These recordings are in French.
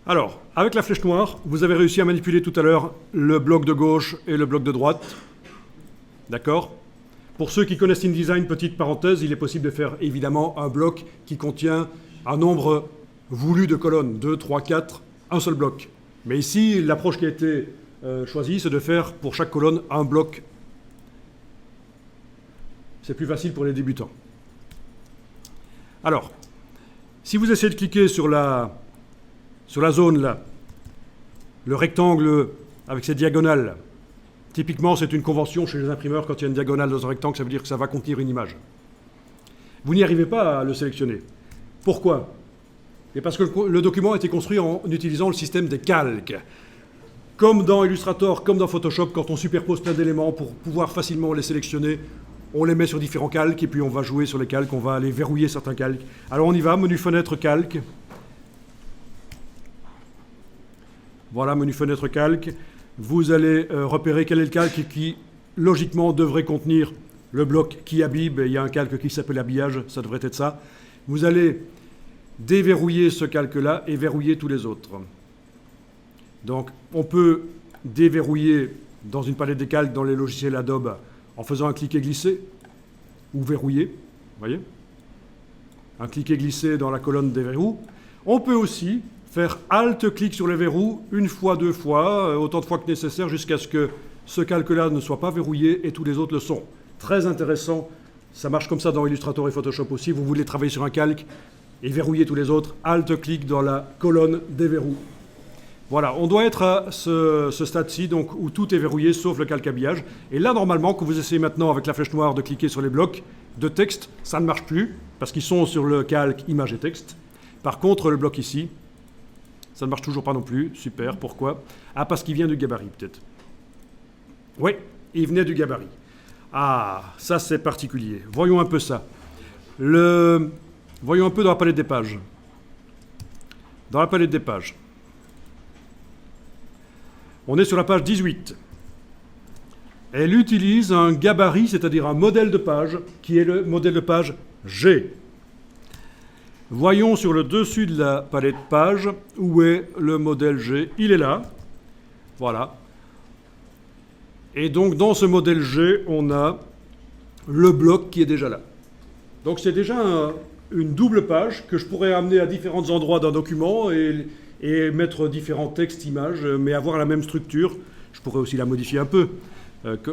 Alors, avec la flèche noire, vous avez réussi à manipuler tout à l'heure le bloc de gauche et le bloc de droite. D'accord? Pour ceux qui connaissent InDesign, petite parenthèse, il est possible de faire évidemment un bloc qui contient un nombre voulu de colonnes, 2, 3, 4, un seul bloc. Mais ici, l'approche qui a été choisie, c'est de faire pour chaque colonne un bloc. C'est plus facile pour les débutants. Alors, si vous essayez de cliquer sur la zone là, le rectangle avec ses diagonales, typiquement c'est une convention chez les imprimeurs, quand il y a une diagonale dans un rectangle, ça veut dire que ça va contenir une image. Vous n'y arrivez pas à le sélectionner. Pourquoi? Et parce que le document a été construit en utilisant le système des calques. Comme dans Illustrator, comme dans Photoshop, quand on superpose plein d'éléments pour pouvoir facilement les sélectionner, on les met sur différents calques et puis on va jouer sur les calques, on va aller verrouiller certains calques. Alors on y va, menu fenêtre calque. Voilà, menu fenêtre calque. Vous allez repérer quel est le calque qui, logiquement, devrait contenir le bloc qui habille. Il y a un calque qui s'appelle habillage, ça devrait être ça. Vous allez déverrouiller ce calque-là et verrouiller tous les autres. Donc, on peut déverrouiller dans une palette des calques dans les logiciels Adobe en faisant un cliquer-glisser ou verrouiller. Vous voyez? Un cliquer-glisser dans la colonne des verrous. On peut aussi faire Alt-clic sur les verrous une fois, deux fois, autant de fois que nécessaire, jusqu'à ce que ce calque-là ne soit pas verrouillé et tous les autres le sont. Très intéressant. Ça marche comme ça dans Illustrator et Photoshop aussi. Vous voulez travailler sur un calque et verrouiller tous les autres. Alt-clic dans la colonne des verrous. Voilà, on doit être à ce stade-ci, donc où tout est verrouillé, sauf le calque habillage. Et là, normalement, quand vous essayez maintenant avec la flèche noire de cliquer sur les blocs de texte, ça ne marche plus, parce qu'ils sont sur le calque image et texte. Par contre, le bloc ici, ça ne marche toujours pas non plus. Super, pourquoi? Ah, parce qu'il vient du gabarit, peut-être. Oui, il venait du gabarit. Ah, ça c'est particulier. Voyons un peu ça. Voyons un peu dans la palette des pages. Dans la palette des pages. On est sur la page 18. Elle utilise un gabarit, c'est-à-dire un modèle de page, qui est le modèle de page G. Voyons sur le dessus de la palette page où est le modèle G. Il est là. Voilà. Et donc dans ce modèle G, on a le bloc qui est déjà là. Donc c'est déjà une double page que je pourrais amener à différents endroits d'un document et mettre différents textes, images, mais avoir la même structure. Je pourrais aussi la modifier un peu,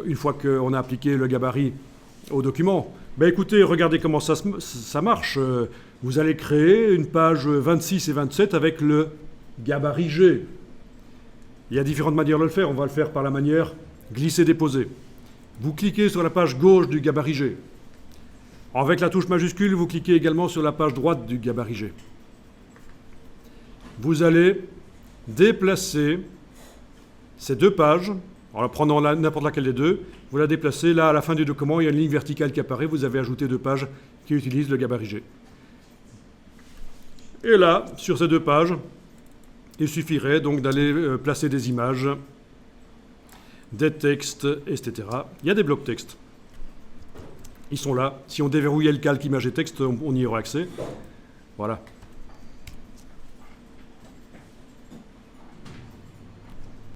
une fois qu'on a appliqué le gabarit au document. Ben écoutez, regardez comment ça marche. Vous allez créer une page 26 et 27 avec le gabarit G. Il y a différentes manières de le faire. On va le faire par la manière glisser-déposer. Vous cliquez sur la page gauche du gabarit G. Avec la touche majuscule, vous cliquez également sur la page droite du gabarit G. Vous allez déplacer ces deux pages, en prenant n'importe laquelle des deux, vous la déplacez, là à la fin du document, il y a une ligne verticale qui apparaît, vous avez ajouté deux pages qui utilisent le gabarit G. Et là, sur ces deux pages, il suffirait donc d'aller placer des images, des textes, etc. Il y a des blocs texte. Ils sont là. Si on déverrouillait le calque image et texte, on y aurait accès. Voilà.